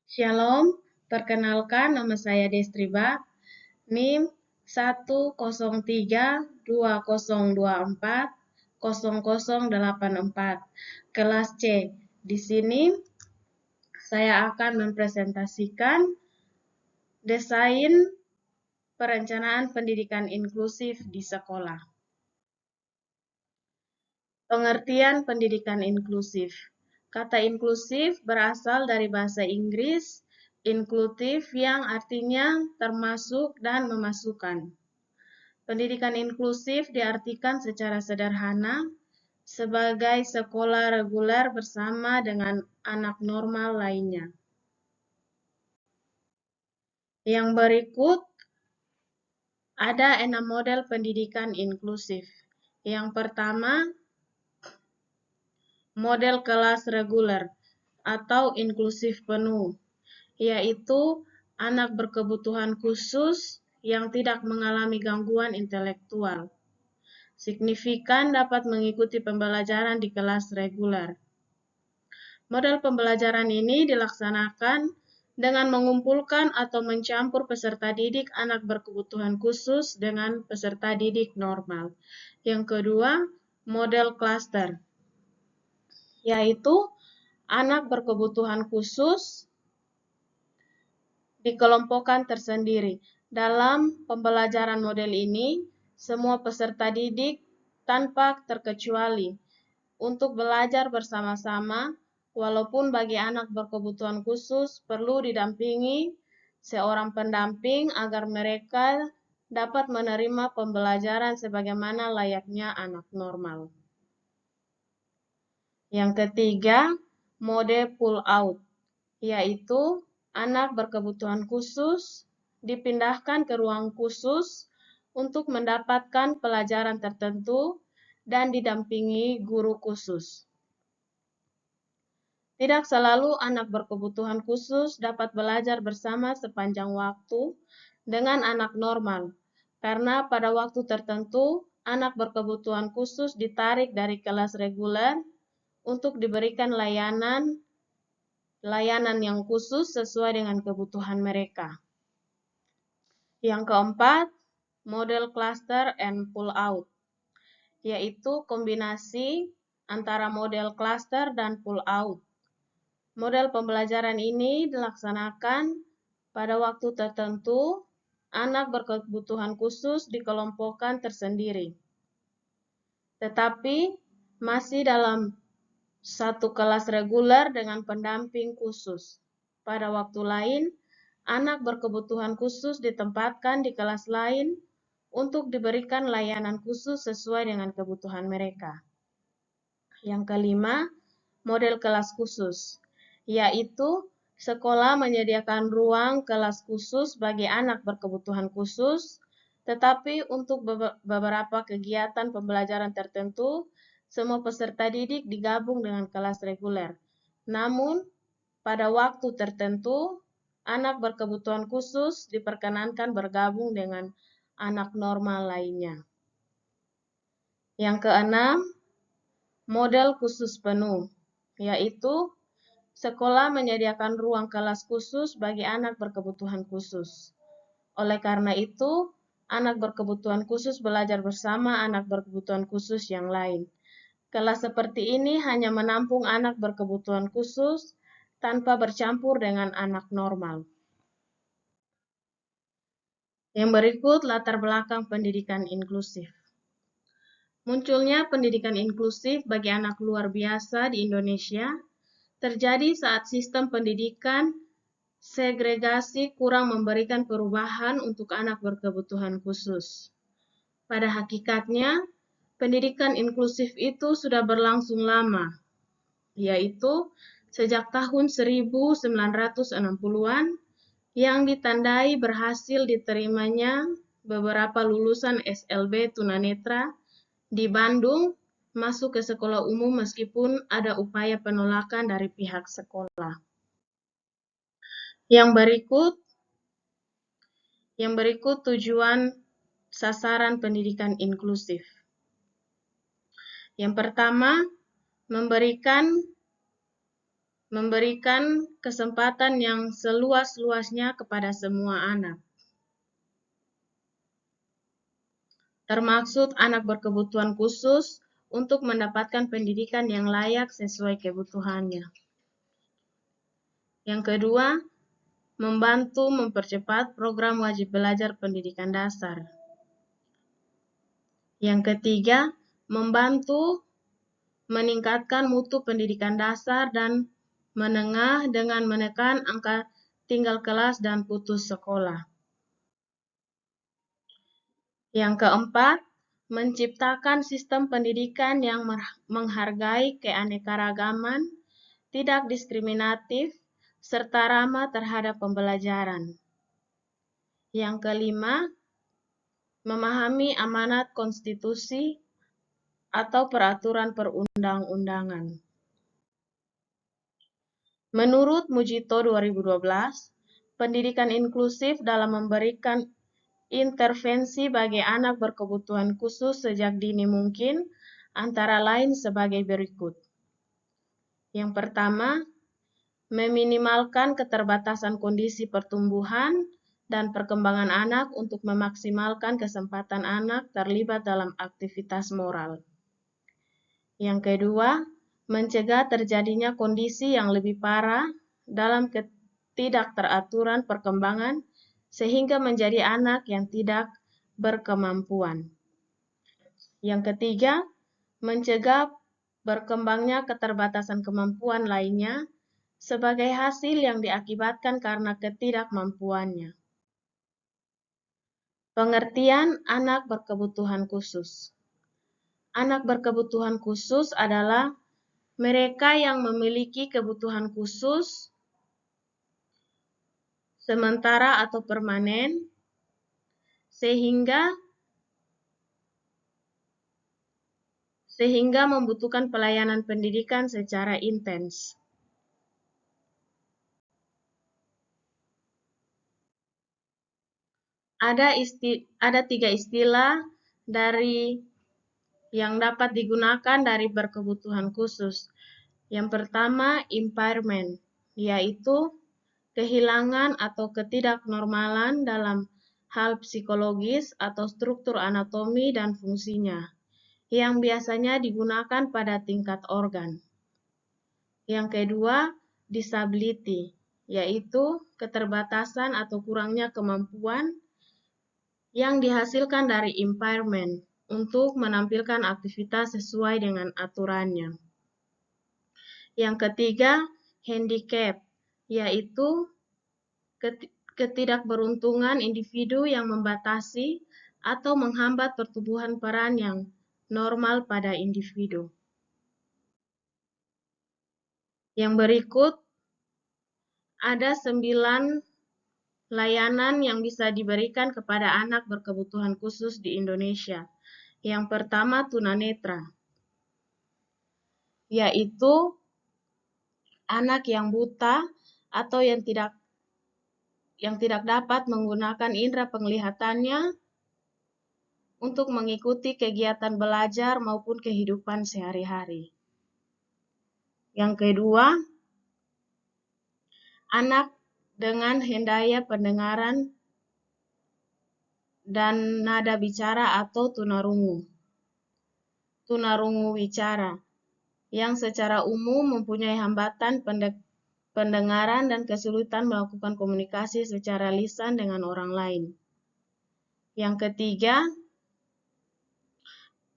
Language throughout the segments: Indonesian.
Shalom, perkenalkan nama saya Destriba, NIM 10320240084, kelas C. Di sini saya akan mempresentasikan desain perencanaan pendidikan inklusif di sekolah. Pengertian pendidikan inklusif. Kata inklusif berasal dari bahasa Inggris inklusif yang artinya termasuk dan memasukkan. Pendidikan inklusif diartikan secara sederhana sebagai sekolah reguler bersama dengan anak normal lainnya. Yang berikut ada 6 model pendidikan inklusif. Yang pertama, model kelas reguler atau inklusif penuh, yaitu anak berkebutuhan khusus yang tidak mengalami gangguan intelektual signifikan dapat mengikuti pembelajaran di kelas reguler. Model pembelajaran ini dilaksanakan dengan mengumpulkan atau mencampur peserta didik anak berkebutuhan khusus dengan peserta didik normal. Yang kedua, model klaster, yaitu anak berkebutuhan khusus dikelompokkan tersendiri. Dalam pembelajaran model ini, semua peserta didik tanpa terkecuali untuk belajar bersama-sama, walaupun bagi anak berkebutuhan khusus perlu didampingi seorang pendamping agar mereka dapat menerima pembelajaran sebagaimana layaknya anak normal. Yang ketiga, mode pull out, yaitu anak berkebutuhan khusus dipindahkan ke ruang khusus untuk mendapatkan pelajaran tertentu dan didampingi guru khusus. Tidak selalu anak berkebutuhan khusus dapat belajar bersama sepanjang waktu dengan anak normal, karena pada waktu tertentu anak berkebutuhan khusus ditarik dari kelas reguler untuk diberikan layanan yang khusus sesuai dengan kebutuhan mereka. Yang keempat, model cluster and pull out, yaitu kombinasi antara model cluster dan pull out. Model pembelajaran ini dilaksanakan pada waktu tertentu, anak berkebutuhan khusus dikelompokkan tersendiri, tetapi masih dalam satu kelas reguler dengan pendamping khusus. Pada waktu lain, anak berkebutuhan khusus ditempatkan di kelas lain untuk diberikan layanan khusus sesuai dengan kebutuhan mereka. Yang kelima, model kelas khusus, yaitu sekolah menyediakan ruang kelas khusus bagi anak berkebutuhan khusus, tetapi untuk beberapa kegiatan pembelajaran tertentu, semua peserta didik digabung dengan kelas reguler. Namun, pada waktu tertentu, anak berkebutuhan khusus diperkenankan bergabung dengan anak normal lainnya. Yang keenam, model khusus penuh, yaitu sekolah menyediakan ruang kelas khusus bagi anak berkebutuhan khusus. Oleh karena itu, anak berkebutuhan khusus belajar bersama anak berkebutuhan khusus yang lain. Kelas seperti ini hanya menampung anak berkebutuhan khusus tanpa bercampur dengan anak normal. Yang berikut latar belakang pendidikan inklusif. Munculnya pendidikan inklusif bagi anak luar biasa di Indonesia terjadi saat sistem pendidikan segregasi kurang memberikan perubahan untuk anak berkebutuhan khusus. Pada hakikatnya, pendidikan inklusif itu sudah berlangsung lama, yaitu sejak tahun 1960-an yang ditandai berhasil diterimanya beberapa lulusan SLB tunanetra di Bandung masuk ke sekolah umum meskipun ada upaya penolakan dari pihak sekolah. Yang berikut tujuan sasaran pendidikan inklusif. Yang pertama, memberikan memberikan kesempatan yang seluas-luasnya kepada semua anak, termaksud anak berkebutuhan khusus untuk mendapatkan pendidikan yang layak sesuai kebutuhannya. Yang kedua, membantu mempercepat program wajib belajar pendidikan dasar. Yang ketiga, membantu meningkatkan mutu pendidikan dasar dan menengah dengan menekan angka tinggal kelas dan putus sekolah. Yang keempat, menciptakan sistem pendidikan yang menghargai keanekaragaman, tidak diskriminatif, serta ramah terhadap pembelajaran. Yang kelima, memahami amanat konstitusi atau peraturan perundang-undangan. Menurut Mujito 2012, pendidikan inklusif dalam memberikan intervensi bagi anak berkebutuhan khusus sejak dini mungkin, antara lain sebagai berikut. Yang pertama, meminimalkan keterbatasan kondisi pertumbuhan dan perkembangan anak untuk memaksimalkan kesempatan anak terlibat dalam aktivitas moral. Yang kedua, mencegah terjadinya kondisi yang lebih parah dalam ketidakteraturan perkembangan sehingga menjadi anak yang tidak berkemampuan. Yang ketiga, mencegah berkembangnya keterbatasan kemampuan lainnya sebagai hasil yang diakibatkan karena ketidakmampuannya. Pengertian anak berkebutuhan khusus. Anak berkebutuhan khusus adalah mereka yang memiliki kebutuhan khusus sementara atau permanen sehingga membutuhkan pelayanan pendidikan secara intens. Ada 3 istilah yang dapat digunakan dari berkebutuhan khusus. Yang pertama, impairment, yaitu kehilangan atau ketidaknormalan dalam hal psikologis atau struktur anatomi dan fungsinya, yang biasanya digunakan pada tingkat organ. Yang kedua, disability, yaitu keterbatasan atau kurangnya kemampuan yang dihasilkan dari impairment untuk menampilkan aktivitas sesuai dengan aturannya. Yang ketiga, handicap, yaitu ketidakberuntungan individu yang membatasi atau menghambat pertumbuhan peran yang normal pada individu. Yang berikut ada 9 layanan yang bisa diberikan kepada anak berkebutuhan khusus di Indonesia. Yang pertama, tunanetra, yaitu anak yang buta atau yang tidak dapat menggunakan indera penglihatannya untuk mengikuti kegiatan belajar maupun kehidupan sehari-hari. Yang kedua, anak dengan hendaya pendengaran dan nada bicara atau tunarungu. Tunarungu wicara, yang secara umum mempunyai hambatan pendengaran dan kesulitan melakukan komunikasi secara lisan dengan orang lain. Yang ketiga,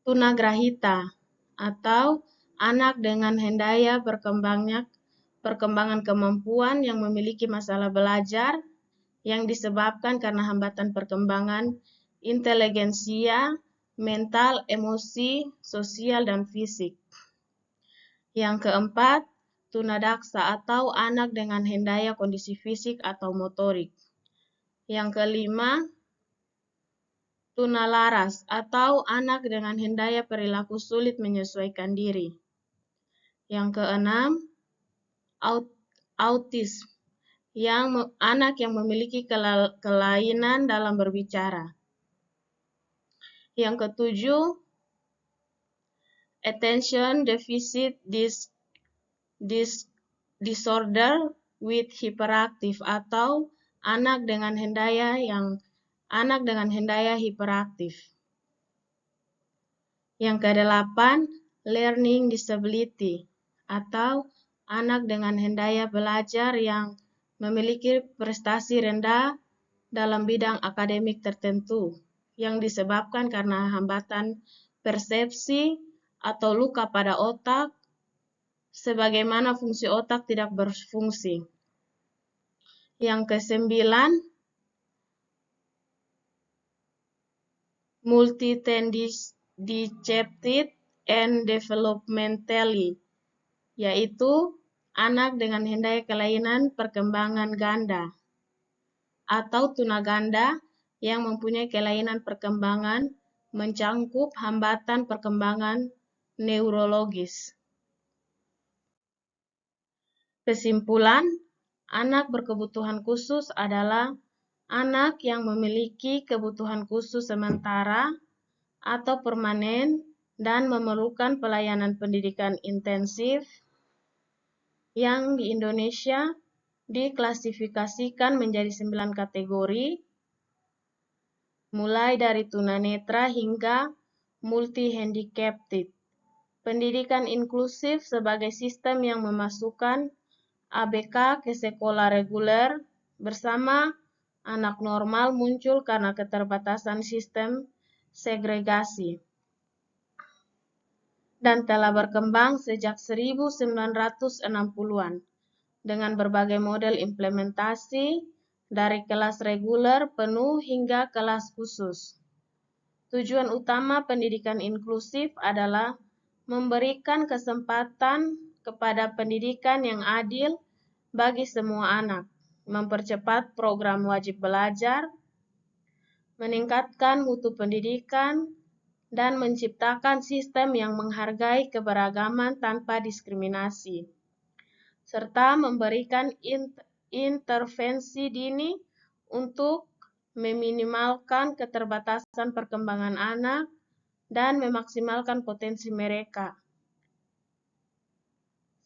tunagrahita atau anak dengan hendaya perkembangan kemampuan yang memiliki masalah belajar yang disebabkan karena hambatan perkembangan inteligensia, mental, emosi, sosial, dan fisik. Yang keempat, tunadaksa atau anak dengan hendaya kondisi fisik atau motorik. Yang kelima, tunalaras atau anak dengan hendaya perilaku sulit menyesuaikan diri. Yang keenam, autism, anak yang memiliki kelainan dalam berbicara. Yang ketujuh, attention deficit disorder with hyperactive atau anak dengan hendaya hiperaktif. Yang kedelapan, learning disability atau anak dengan hendaya belajar yang memiliki prestasi rendah dalam bidang akademik tertentu yang disebabkan karena hambatan persepsi atau luka pada otak, sebagaimana fungsi otak tidak berfungsi. Yang kesembilan, multidicepted and developmentally, yaitu anak dengan hendaya kelainan perkembangan ganda atau tunaganda yang mempunyai kelainan perkembangan mencangkup hambatan perkembangan neurologis. Kesimpulan, anak berkebutuhan khusus adalah anak yang memiliki kebutuhan khusus sementara atau permanen dan memerlukan pelayanan pendidikan intensif yang di Indonesia diklasifikasikan menjadi 9 kategori, mulai dari tunanetra hingga multi-handicapped. Pendidikan inklusif sebagai sistem yang memasukkan ABK ke sekolah reguler bersama anak normal muncul karena keterbatasan sistem segregasi dan telah berkembang sejak 1960-an dengan berbagai model implementasi dari kelas reguler penuh hingga kelas khusus. Tujuan utama pendidikan inklusif adalah memberikan kesempatan kepada pendidikan yang adil bagi semua anak, mempercepat program wajib belajar, meningkatkan mutu pendidikan, dan menciptakan sistem yang menghargai keberagaman tanpa diskriminasi, serta memberikan intervensi dini untuk meminimalkan keterbatasan perkembangan anak dan memaksimalkan potensi mereka.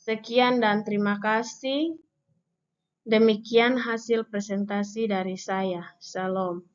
Sekian dan terima kasih. Demikian hasil presentasi dari saya. Shalom.